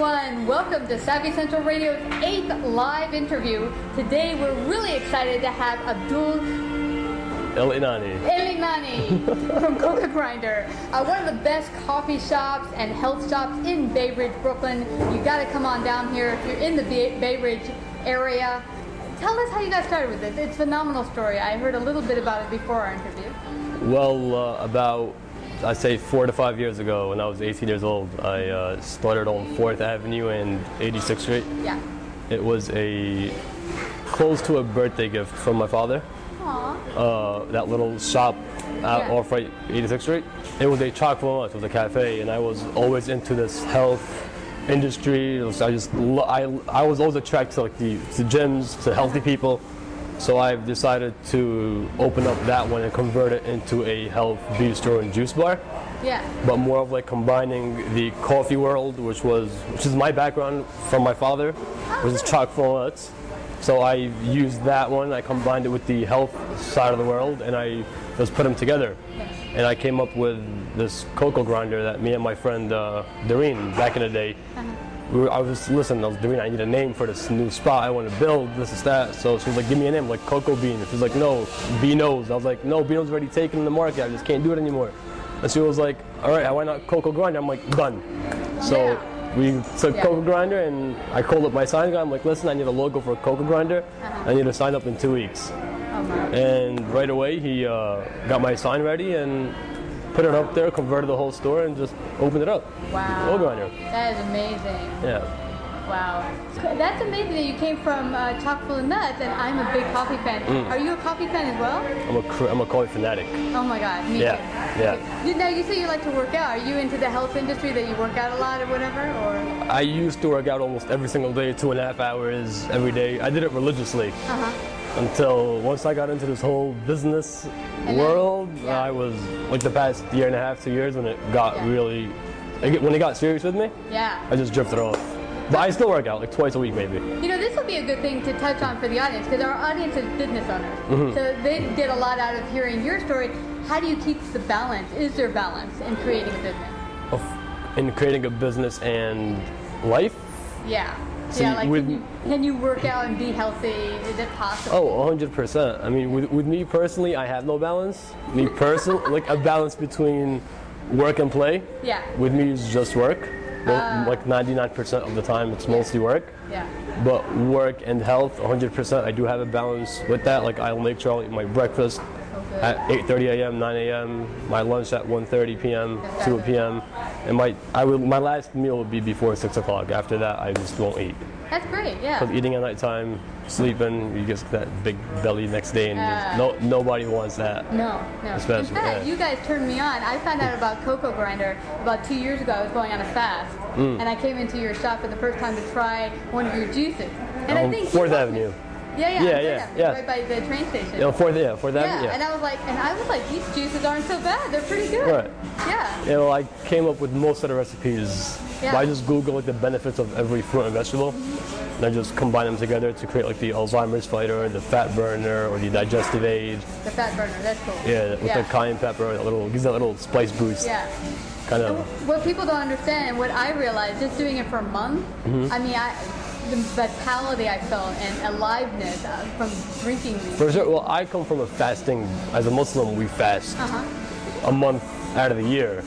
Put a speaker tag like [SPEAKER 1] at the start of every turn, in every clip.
[SPEAKER 1] everyone. Welcome to Savvy Central Radio's 8th live interview. Today we're really excited to have Abdul Elenani from Coca Grinder, one of the best coffee shops and health shops in Bay Ridge, Brooklyn. You got to come on down here if you're in the Bay Ridge area. Tell us how you got started with this. It's a phenomenal story. I heard a little bit about it before our interview.
[SPEAKER 2] Well, about I'd say 4 to 5 years ago, when I was 18 years old, I started on 4th Avenue and 86th Street.
[SPEAKER 1] Yeah.
[SPEAKER 2] It was close to a birthday gift from my father.
[SPEAKER 1] Aww.
[SPEAKER 2] That little shop off right 86th Street. It was a chocolate lunch. It was a cafe, and I was always into this health industry. I was always attracted to like the gyms, to healthy people. So I've decided to open up that one and convert it into a health bistro and juice bar.
[SPEAKER 1] Yeah.
[SPEAKER 2] But more of like combining the coffee world, which is my background from my father, which is chock full of nuts. So I used that one, I combined it with the health side of the world, and I just put them together. And I came up with this cocoa grinder that me and my friend Doreen, back in the day, Doreen, I need a name for this new spot I want to build, this is that. So she was like, give me a name, like Cocoa Bean. She was like, no, Beano's. I was like, no, Beano's already taken in the market, I just can't do it anymore. And she was like, all right, why not Cocoa Grinder? I'm like, done. So we took Cocoa Grinder, and I called up my sign guy. I'm like, listen, I need a logo for Cocoa Grinder. I need to sign up in 2 weeks. And right away, he got my sign ready and put it up there, converted the whole store, and just opened it up.
[SPEAKER 1] Wow.
[SPEAKER 2] Cocoa Grinder.
[SPEAKER 1] That is amazing.
[SPEAKER 2] Yeah.
[SPEAKER 1] Wow. That's amazing that you came from chock full of nuts, and I'm a big coffee fan. Are you a coffee fan as well?
[SPEAKER 2] I'm a coffee fanatic.
[SPEAKER 1] Oh my God, me too.
[SPEAKER 2] Yeah.
[SPEAKER 1] Now you say you like to work out. Are you into the health industry, that you work out a lot or whatever? Or
[SPEAKER 2] I used to work out almost every single day, 2.5 hours every day. I did it religiously. Until once I got into this whole business world, I was like the past year and a half, 2 years, when it got when it got serious with me, I just drifted off. But I still work out like twice a week, maybe.
[SPEAKER 1] You know, this will be a good thing to touch on for the audience, because our audience is business owners. So they get a lot out of hearing your story. How do you keep the balance? Is there balance in creating a business?
[SPEAKER 2] In creating a business and life?
[SPEAKER 1] Yeah.
[SPEAKER 2] So
[SPEAKER 1] like can you work out and be healthy? Is it possible?
[SPEAKER 2] Oh, 100%. I mean, with me personally, I have no balance. Me personally, like a balance between work and play. Yeah. With me, it's just work. Like 99% of the time, it's mostly work.
[SPEAKER 1] Yeah.
[SPEAKER 2] But work and health, 100%. I do have a balance with that. Like I'll make sure I'll eat my breakfast at 8:30 a.m., 9 a.m. My lunch at 1:30 p.m., 2 p.m. And my last meal will be before 6 o'clock. After that, I just won't eat.
[SPEAKER 1] That's great, yeah.
[SPEAKER 2] Because eating at nighttime, sleeping, you get that big belly next day, and nobody wants that.
[SPEAKER 1] No.
[SPEAKER 2] Especially,
[SPEAKER 1] in fact, you guys turned me on. I found out about Cocoa Grinder about 2 years ago. I was going on a fast, and I came into your shop for the first time to try one of your juices. And I think
[SPEAKER 2] 4th Avenue.
[SPEAKER 1] Yeah. Right by the train station.
[SPEAKER 2] Yeah, 4th Avenue. Yeah.
[SPEAKER 1] And I was like, these juices aren't so bad. They're pretty good.
[SPEAKER 2] Right.
[SPEAKER 1] Yeah.
[SPEAKER 2] You know, I came up with most of the recipes. I just Google like the benefits of every fruit and vegetable, and I just combine them together to create like the Alzheimer's fighter, the fat burner, or the digestive aid.
[SPEAKER 1] The fat burner, that's cool.
[SPEAKER 2] Yeah, with the cayenne pepper, gives that little spice boost.
[SPEAKER 1] Yeah.
[SPEAKER 2] Kind of.
[SPEAKER 1] What people don't understand, and what I realized, just doing it for a month, I mean, the vitality I felt and aliveness from drinking these.
[SPEAKER 2] For sure. Well, I come from a fasting. As a Muslim, we fast a month out of the year,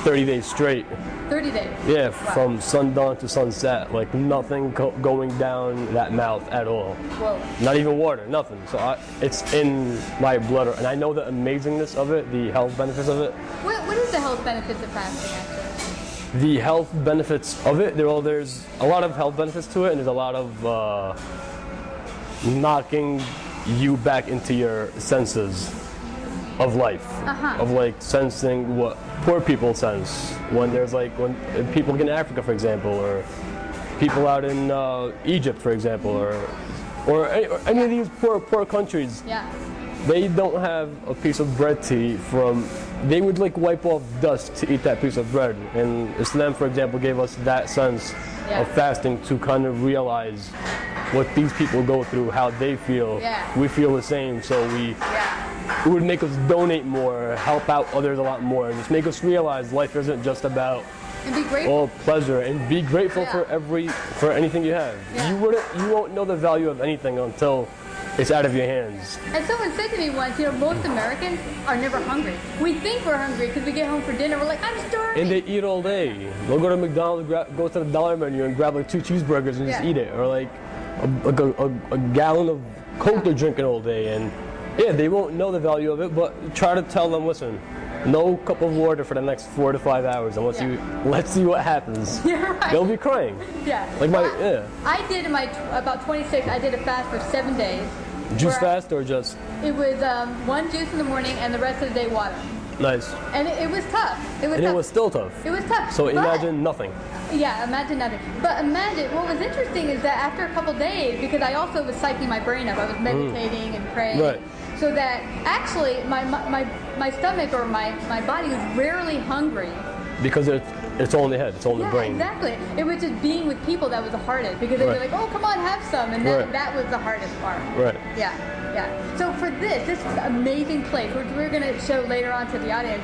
[SPEAKER 2] 30 days straight.
[SPEAKER 1] 30 days?
[SPEAKER 2] Yeah, from sundown to sunset, like nothing going down that mouth at all. Whoa. Not even water, nothing. So it's in my blood, and I know the amazingness of it, the health benefits of it.
[SPEAKER 1] What is the health benefits of fasting, actually?
[SPEAKER 2] The health benefits of it, there's a lot of health benefits to it, and there's a lot of knocking you back into your senses of life, of like sensing what poor people sense when people in Africa, for example, or people out in Egypt, for example, or any of these poor countries. Yeah. They don't have a piece of bread to eat from. They would like wipe off dust to eat that piece of bread. And Islam, for example, gave us that sense of fasting to kind of realize what these people go through, how they feel. We feel the same, so it would make us donate more, help out others a lot more, and just make us realize life isn't just about
[SPEAKER 1] And be grateful.
[SPEAKER 2] All pleasure, and be grateful for anything you have.
[SPEAKER 1] Yeah.
[SPEAKER 2] You won't know the value of anything until it's out of your hands.
[SPEAKER 1] And someone said to me once, most Americans are never hungry. We think we're hungry because we get home for dinner, we're like, I'm starving.
[SPEAKER 2] And they eat all day. They'll go to McDonald's, go to the dollar menu and grab like 2 cheeseburgers and just eat it. Or like a gallon of Coke they're drinking all day. And yeah, they won't know the value of it, but try to tell them, listen, no cup of water for the next 4 to 5 hours unless let's see what happens.
[SPEAKER 1] You're right.
[SPEAKER 2] They'll be crying.
[SPEAKER 1] Yeah. I did about 26, I did a fast for 7 days.
[SPEAKER 2] Juice fast or just?
[SPEAKER 1] It was 1 juice in the morning and the rest of the day water.
[SPEAKER 2] Nice.
[SPEAKER 1] And it was tough.
[SPEAKER 2] It was still tough.
[SPEAKER 1] It was tough.
[SPEAKER 2] So imagine nothing.
[SPEAKER 1] Yeah, imagine nothing. But imagine, what was interesting is that after a couple days, because I also was psyching my brain up, I was meditating and praying.
[SPEAKER 2] Right.
[SPEAKER 1] So that actually my stomach or my body was rarely hungry.
[SPEAKER 2] Because it's all in the head, it's all in the brain.
[SPEAKER 1] Exactly. It was just being with people that was the hardest, because they'd be like, oh, come on, have some. And that was the hardest part.
[SPEAKER 2] Right.
[SPEAKER 1] Yeah. So for this amazing place, which we're going to show later on to the audience,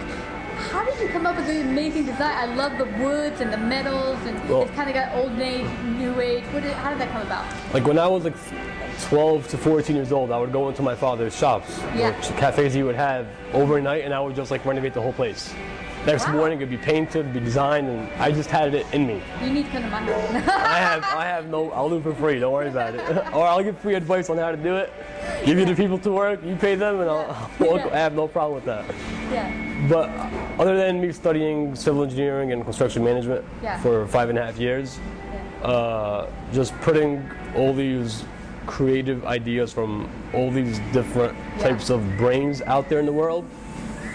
[SPEAKER 1] how did you come up with the amazing design? I love the woods and the metals, and it's kind of got old age, new age. How did that come about?
[SPEAKER 2] Like when I was like 12 to 14 years old, I would go into my father's shops, which cafes he would have overnight, and I would just like renovate the whole place. Next morning it'd be painted, it'd be designed, and I just had it in me.
[SPEAKER 1] You need to come to my house.
[SPEAKER 2] I have no, I'll do it for free, don't worry about it. Or I'll give free advice on how to do it. Give you the people to work, you pay them, and I have no problem with that.
[SPEAKER 1] Yeah.
[SPEAKER 2] But other than me studying civil engineering and construction management for 5.5 years, just putting all these creative ideas from all these different types of brains out there in the world,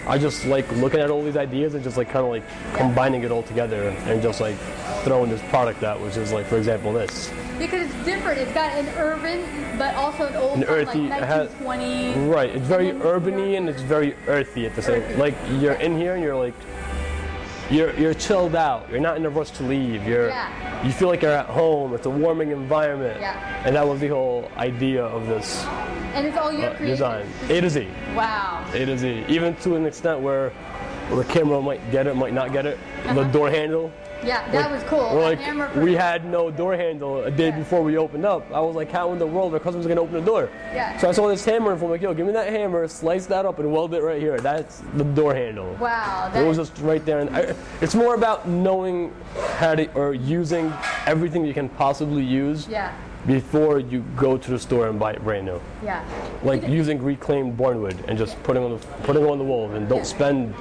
[SPEAKER 2] I just like looking at all these ideas and just like kind of like combining it all together and just like throwing this product out, which is like, for example, this.
[SPEAKER 1] Because it's different. It's got an urban, but also an old,
[SPEAKER 2] earthy,
[SPEAKER 1] like 1920s.
[SPEAKER 2] Right. It's very urban-y and it's very earthy at the same. Like you're in here and you're like, you're chilled out. You're not in a rush to leave. You feel like you're at home. It's a warming environment.
[SPEAKER 1] Yeah.
[SPEAKER 2] And that was the whole idea of this.
[SPEAKER 1] And it's all your creation.
[SPEAKER 2] Design. A to Z.
[SPEAKER 1] Wow.
[SPEAKER 2] A to Z. Even to an extent where the camera might get it, might not get it. The door handle.
[SPEAKER 1] Yeah, that was cool.
[SPEAKER 2] We had no door handle a day before we opened up. I was like, how in the world are customers going to open the door?
[SPEAKER 1] Yeah.
[SPEAKER 2] So I saw this hammer and I'm like, yo, give me that hammer, slice that up and weld it right here. That's the door handle.
[SPEAKER 1] Wow.
[SPEAKER 2] It was just right there. And it's more about knowing how to, or using everything you can possibly use before you go to the store and buy it brand new.
[SPEAKER 1] Yeah.
[SPEAKER 2] Like using reclaimed barnwood and just putting on the wall, and don't spend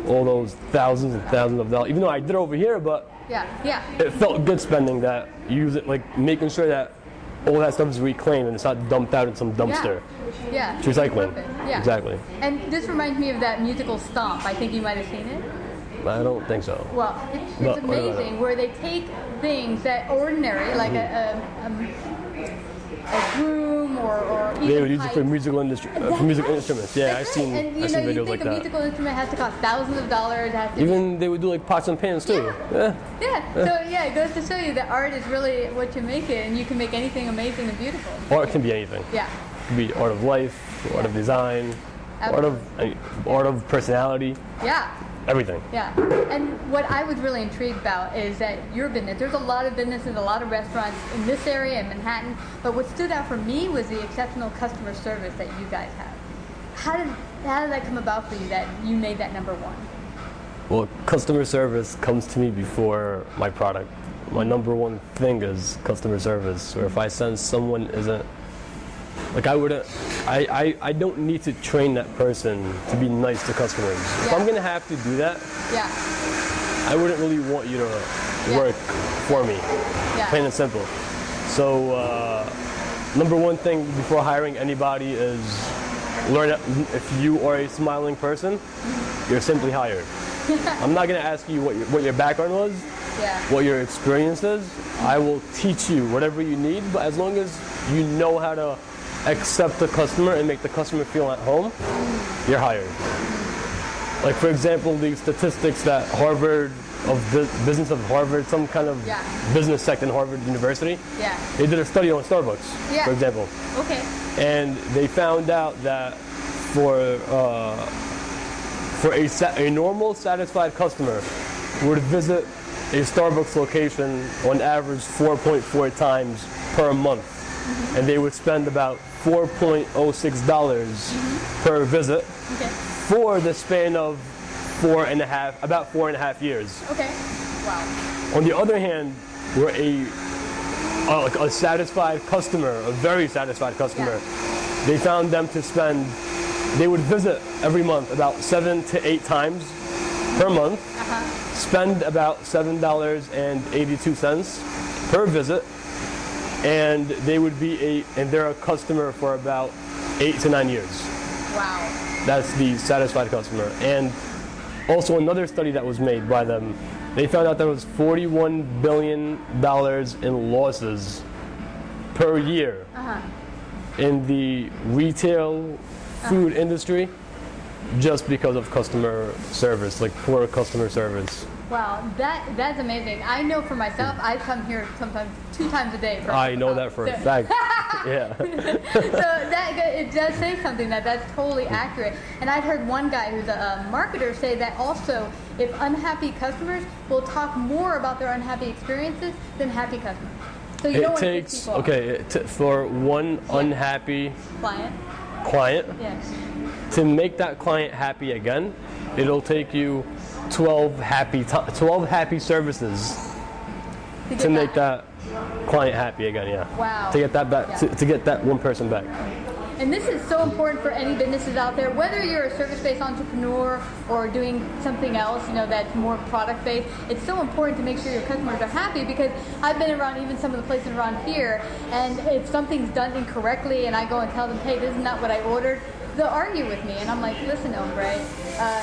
[SPEAKER 2] all those thousands and thousands of dollars. Even though I did it over here, but it felt good spending that. Use it, like making sure that all that stuff is reclaimed and it's not dumped out in some dumpster.
[SPEAKER 1] Yeah.
[SPEAKER 2] It's recycling.
[SPEAKER 1] Yeah.
[SPEAKER 2] Exactly.
[SPEAKER 1] And this reminds me of that musical Stomp. I think you might have seen it.
[SPEAKER 2] I don't think so.
[SPEAKER 1] Well, it's amazing where they take things that ordinary, like a broom or even
[SPEAKER 2] they would use it for musical instruments. Yeah, I've seen
[SPEAKER 1] and,
[SPEAKER 2] videos like that.
[SPEAKER 1] You think a musical instrument has to cost thousands of dollars.
[SPEAKER 2] Even they would do like pots and pans too.
[SPEAKER 1] Yeah. So it goes to show you that art is really what you make it, and you can make anything amazing and beautiful.
[SPEAKER 2] Art can be anything.
[SPEAKER 1] Yeah.
[SPEAKER 2] It can be art of life, art of design, art of personality.
[SPEAKER 1] Yeah.
[SPEAKER 2] Everything.
[SPEAKER 1] Yeah. And what I was really intrigued about is that your business, there's a lot of businesses, a lot of restaurants in this area in Manhattan, but what stood out for me was the exceptional customer service that you guys have. How did that come about for you that you made that number one?
[SPEAKER 2] Well, customer service comes to me before my product. My number one thing is customer service, or if I sense someone isn't, like I don't need to train that person to be nice to customers. If I'm gonna have to do that, I wouldn't really want you to work for me, plain and simple. So number one thing before hiring anybody is learn that if you are a smiling person, you're simply hired. I'm not gonna ask you what your background was, what your experience is. I will teach you whatever you need, but as long as you know how to accept the customer and make the customer feel at home, you're hired. Like for example, the statistics that Harvard, business of Harvard, some kind of business sect in Harvard University, they did a study on Starbucks, for example.
[SPEAKER 1] Okay.
[SPEAKER 2] And they found out that for a normal satisfied customer would visit a Starbucks location on average 4.4 times per month. And they would spend about $4.06 per visit for the span of about 4.5 years.
[SPEAKER 1] Okay. Wow.
[SPEAKER 2] On the other hand, we're a satisfied customer, a very satisfied customer.
[SPEAKER 1] Yeah.
[SPEAKER 2] They found them to spend, they would visit every month about 7 to 8 times per month, spend about $7.82 per visit, and they're a customer for about 8 to 9 years.
[SPEAKER 1] Wow.
[SPEAKER 2] That's the satisfied customer. And also another study that was made by them, they found out there was $41 billion in losses per year in the retail food industry just because of customer service, like poor customer service.
[SPEAKER 1] Wow, that's amazing. I know for myself, I come here sometimes 2 times a day.
[SPEAKER 2] I know that for a fact. Yeah.
[SPEAKER 1] So it does say something that's totally accurate. And I'd heard one guy who's a marketer say that also, if unhappy customers will talk more about their unhappy experiences than happy customers. So you don't want to piss people off.
[SPEAKER 2] For one unhappy client,
[SPEAKER 1] yes,
[SPEAKER 2] to make that client happy again, it'll take you 12 happy services to make that client happy again. Yeah.
[SPEAKER 1] Wow.
[SPEAKER 2] To get that back, to get that one person back.
[SPEAKER 1] And this is so important for any businesses out there, whether you're a service-based entrepreneur or doing something else, that's more product-based. It's so important to make sure your customers are happy, because I've been around even some of the places around here, and if something's done incorrectly and I go and tell them, hey, this is not what I ordered, they'll argue with me, and I'm like, listen, hombre,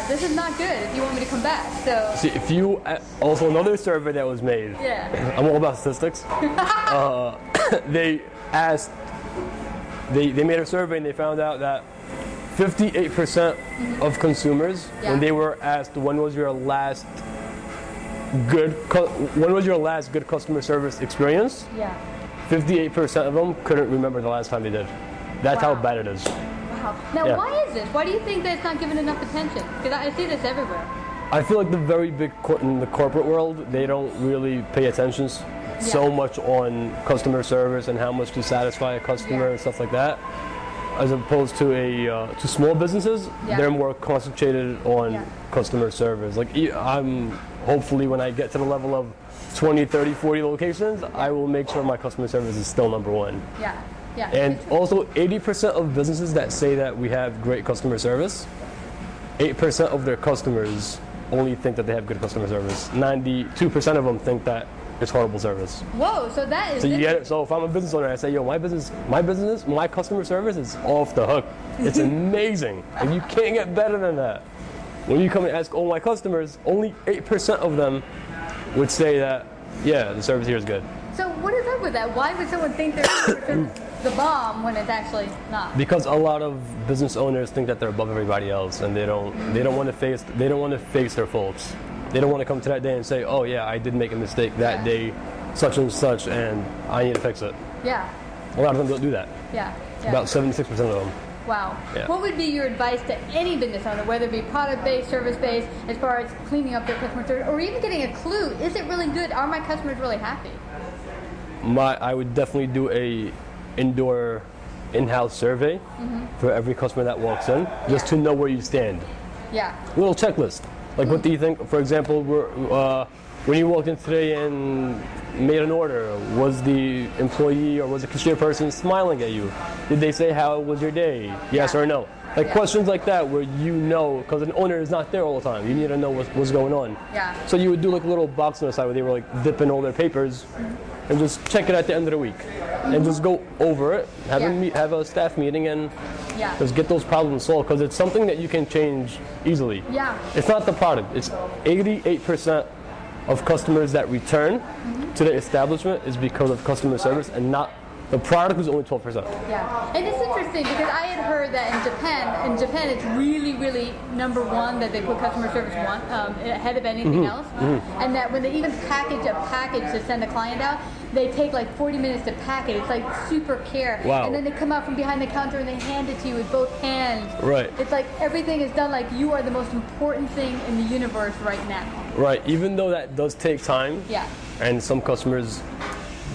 [SPEAKER 1] this is not good if you want me to come back. So
[SPEAKER 2] see, if you also another survey that was made.
[SPEAKER 1] Yeah.
[SPEAKER 2] I'm all about statistics. They asked. They made a survey and they found out that 58% of consumers, when they were asked when was your last good customer service experience, 58% of them couldn't remember the last time they did. That's how bad it is.
[SPEAKER 1] Wow. Now, why is this? Why do you think that it's not given enough attention? Because I see this everywhere.
[SPEAKER 2] I feel like the very big in the corporate world, they don't really pay attention so much on customer service and how much to satisfy a customer and stuff like that, as opposed to to small businesses. They're more concentrated on customer service. Like I'm hopefully when I get to the level of 20, 30, 40 locations, I will make sure my customer service is still number one.
[SPEAKER 1] Yeah.
[SPEAKER 2] And also 80% of businesses that say that we have great customer service, 8% of their customers only think that they have good customer service. 92% of them think that it's horrible service.
[SPEAKER 1] Whoa, so that is.
[SPEAKER 2] So you get it. So if I'm a business owner, I say, yo, my customer service is off the hook. It's amazing, and you can't get better than that. When you come and ask all my customers, only 8% of them would say that, yeah, the service here is good.
[SPEAKER 1] So what is up with that? Why would someone think they're the bomb when it's actually not?
[SPEAKER 2] Because a lot of business owners think that they're above everybody else, and they don't want to face their faults. They don't want to come to that day and say, oh yeah, I did make a mistake that day, such and such, and I need to fix it.
[SPEAKER 1] Yeah.
[SPEAKER 2] A lot of them don't do that.
[SPEAKER 1] Yeah.
[SPEAKER 2] About 76% of them.
[SPEAKER 1] Wow.
[SPEAKER 2] Yeah.
[SPEAKER 1] What would be your advice to any business owner, whether it be product-based, service-based, as far as cleaning up their customer service, or even getting a clue, is it really good? Are my customers really happy?
[SPEAKER 2] I would definitely do a indoor in-house survey for every customer that walks in, just to know where you stand.
[SPEAKER 1] Yeah.
[SPEAKER 2] A little checklist. Like, what do you think? For example, when you walked in today and made an order, was the employee or was the cashier person smiling at you? Did they say, how was your day? Yes or no? Like questions like that where because an owner is not there all the time. You need to know what's going on.
[SPEAKER 1] Yeah.
[SPEAKER 2] So you would do like a little box on the side where they were like dipping all their papers and just check it at the end of the week. And just go over it, have a staff meeting, and just get those problems solved, because it's something that you can change easily.
[SPEAKER 1] Yeah.
[SPEAKER 2] It's not the product. It's 88% of customers that return to the establishment is because of customer service and not The product was only 12%.
[SPEAKER 1] Yeah, and it's interesting because I had heard that in Japan it's really, really number one that they put customer service ahead of anything else, and that when they even package a package to send a client out, they take like 40 minutes to pack it. It's like super care.
[SPEAKER 2] Wow.
[SPEAKER 1] And then they come out from behind the counter and they hand it to you with both hands.
[SPEAKER 2] Right.
[SPEAKER 1] It's like everything is done like you are the most important thing in the universe right now.
[SPEAKER 2] Right, even though that does take time,
[SPEAKER 1] Yeah.
[SPEAKER 2] and some customers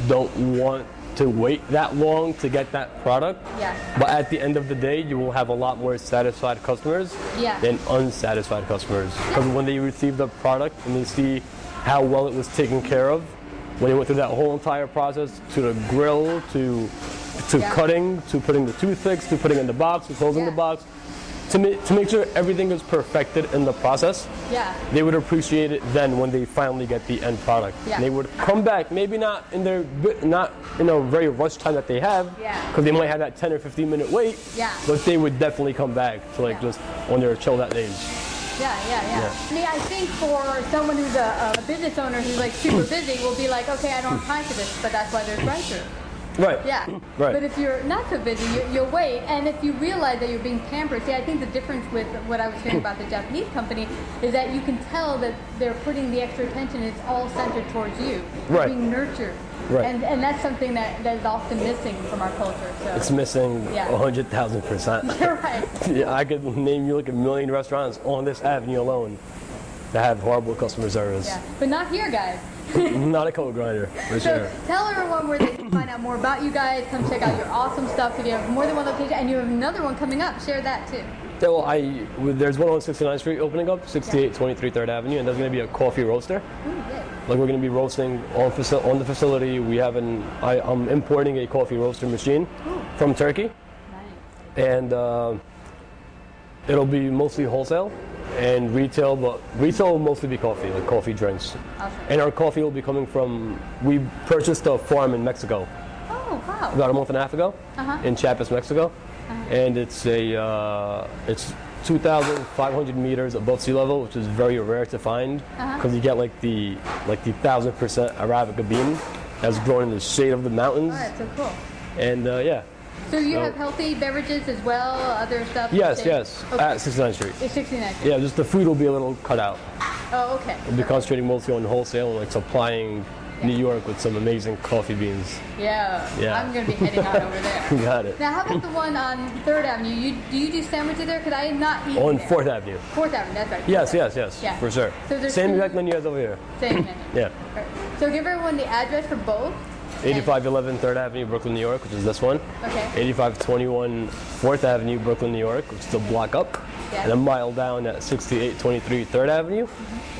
[SPEAKER 2] don't want to wait that long to get that product,
[SPEAKER 1] Yeah.
[SPEAKER 2] but at the end of the day, you will have a lot more satisfied customers
[SPEAKER 1] Yeah.
[SPEAKER 2] than unsatisfied customers. Because when they receive the product and they see how well it was taken care of, when they went through that whole entire process, to the grill, to cutting, to putting the toothpicks, to putting in the box, to closing the box, to make sure everything is perfected in the process,
[SPEAKER 1] Yeah.
[SPEAKER 2] they would appreciate it then when they finally get the end product.
[SPEAKER 1] Yeah.
[SPEAKER 2] They would come back, maybe not in a very rushed time that they have,
[SPEAKER 1] Yeah.
[SPEAKER 2] because they might have that 10 or 15 minute wait,
[SPEAKER 1] Yeah.
[SPEAKER 2] but they would definitely come back to like just on their chill that days.
[SPEAKER 1] Yeah. I mean, I think for someone who's a business owner who's like super busy will be like, okay, I don't have time for this, but that's why there's drive-through.
[SPEAKER 2] Right.
[SPEAKER 1] Yeah.
[SPEAKER 2] Right.
[SPEAKER 1] But if you're not so busy, you'll wait. And if you realize that you're being pampered, see, I think the difference with what I was hearing about the Japanese company is that you can tell that they're putting the extra attention. It's all centered towards you. You're
[SPEAKER 2] Right.
[SPEAKER 1] being nurtured.
[SPEAKER 2] Right.
[SPEAKER 1] And that's something that is often missing from our culture. So.
[SPEAKER 2] It's missing 100,000%.
[SPEAKER 1] You're right.
[SPEAKER 2] Yeah, I could name you like a million restaurants on this avenue alone that have horrible customer service.
[SPEAKER 1] Yeah. But not here, guys.
[SPEAKER 2] Not a cold grinder, for
[SPEAKER 1] So
[SPEAKER 2] sure.
[SPEAKER 1] tell everyone where they can find out more about you guys. Come check out your awesome stuff. Because you have more than one location, and you have another one coming up. Share that too.
[SPEAKER 2] Yeah, well, there's one on 69th Street opening up, 6823 3rd Avenue, and there's going to be a coffee roaster.
[SPEAKER 1] Ooh, yeah.
[SPEAKER 2] Like we're going to be roasting on the facility. I'm importing a coffee roaster machine from Turkey,
[SPEAKER 1] Nice.
[SPEAKER 2] and it'll be mostly wholesale and retail, but retail will mostly be coffee, like coffee drinks.
[SPEAKER 1] Awesome.
[SPEAKER 2] And our coffee will be coming from, we purchased a farm in Mexico
[SPEAKER 1] Oh, wow.
[SPEAKER 2] about a month and a half ago in Chiapas, Mexico, and it's 2,500 meters above sea level, which is very rare to find because you get like the 1,000% Arabica bean that's grown in the shade of the mountains.
[SPEAKER 1] All right, so cool.
[SPEAKER 2] And yeah.
[SPEAKER 1] So you have healthy beverages as well, other stuff?
[SPEAKER 2] Yes,
[SPEAKER 1] Okay.
[SPEAKER 2] at 69th Street.
[SPEAKER 1] It's 69.
[SPEAKER 2] Yeah, just the food will be a little cut out.
[SPEAKER 1] Oh, okay.
[SPEAKER 2] We'll be concentrating mostly on whole,sale and like supplying New York with some amazing coffee beans.
[SPEAKER 1] Yeah.
[SPEAKER 2] Yeah.
[SPEAKER 1] I'm going to be heading on over there.
[SPEAKER 2] You got it.
[SPEAKER 1] Now, how about the one on 3rd Avenue? Do you do sandwiches there? Because I am not eating
[SPEAKER 2] On
[SPEAKER 1] there.
[SPEAKER 2] 4th Avenue.
[SPEAKER 1] 4th Avenue, that's right.
[SPEAKER 2] Yes,
[SPEAKER 1] 4th
[SPEAKER 2] yes,
[SPEAKER 1] Yeah.
[SPEAKER 2] for sure.
[SPEAKER 1] So there's
[SPEAKER 2] Same
[SPEAKER 1] two-
[SPEAKER 2] exact menu as over here.
[SPEAKER 1] Same menu.
[SPEAKER 2] Yeah.
[SPEAKER 1] Right. So give everyone the address for both.
[SPEAKER 2] 8511 3rd Avenue, Brooklyn, New York, which is this one.
[SPEAKER 1] Okay.
[SPEAKER 2] 8521 4th Avenue, Brooklyn, New York, which is the block up.
[SPEAKER 1] Yeah.
[SPEAKER 2] And a mile down at 6823 3rd Avenue.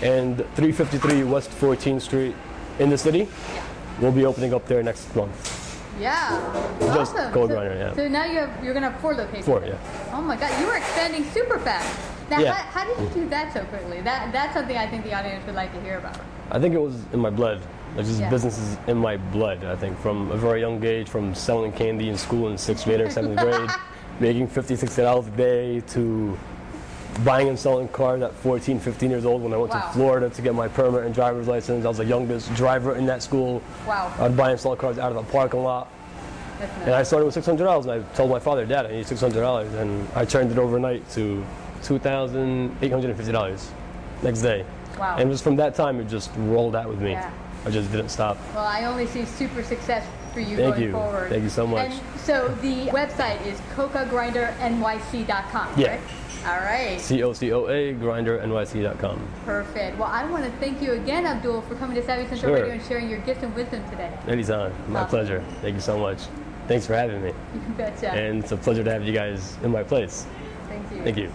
[SPEAKER 2] And 353 West 14th Street in the city.
[SPEAKER 1] Yeah.
[SPEAKER 2] We'll be opening up there next month.
[SPEAKER 1] Yeah.
[SPEAKER 2] Just
[SPEAKER 1] Awesome.
[SPEAKER 2] Cold
[SPEAKER 1] so,
[SPEAKER 2] Grinder, yeah.
[SPEAKER 1] So now you're gonna have 4 locations.
[SPEAKER 2] 4, yeah.
[SPEAKER 1] Oh my God, you were expanding super fast. Now,
[SPEAKER 2] Yeah.
[SPEAKER 1] how did you do that so quickly? That's something I think the audience would like to hear about.
[SPEAKER 2] I think it was in my blood. Like just
[SPEAKER 1] Yeah.
[SPEAKER 2] business is in my blood, I think, from a very young age, from selling candy in school in 6th grade or 7th grade, making $50, $60 a day, to buying and selling cars at 14, 15 years old when I went
[SPEAKER 1] Wow.
[SPEAKER 2] to Florida to get my permit and driver's license. I was the youngest driver in that school.
[SPEAKER 1] Wow.
[SPEAKER 2] I'd buy and sell cars out of the parking lot.
[SPEAKER 1] That's nice.
[SPEAKER 2] And I started with $600, and I told my father, Dad, I need $600, and I turned it overnight to $2,850 next day.
[SPEAKER 1] Wow.
[SPEAKER 2] And just from that time, it just rolled out with me.
[SPEAKER 1] Yeah.
[SPEAKER 2] I just didn't stop.
[SPEAKER 1] Well, I only see super success for you
[SPEAKER 2] Thank
[SPEAKER 1] going
[SPEAKER 2] you.
[SPEAKER 1] forward.
[SPEAKER 2] Thank you so much.
[SPEAKER 1] And so the website is cocagrindernyc.com,
[SPEAKER 2] Yeah.
[SPEAKER 1] correct? All right.
[SPEAKER 2] COCOA, grindernyc.com.
[SPEAKER 1] Perfect. Well, I want to thank you again, Abdul, for coming to Savvy Central
[SPEAKER 2] Sure.
[SPEAKER 1] Radio and sharing your gifts and wisdom today.
[SPEAKER 2] Anytime. My
[SPEAKER 1] Awesome.
[SPEAKER 2] pleasure. Thank you so much. Thanks for having me.
[SPEAKER 1] You betcha.
[SPEAKER 2] And it's a pleasure to have you guys in my place.
[SPEAKER 1] Thank you.
[SPEAKER 2] Thank you.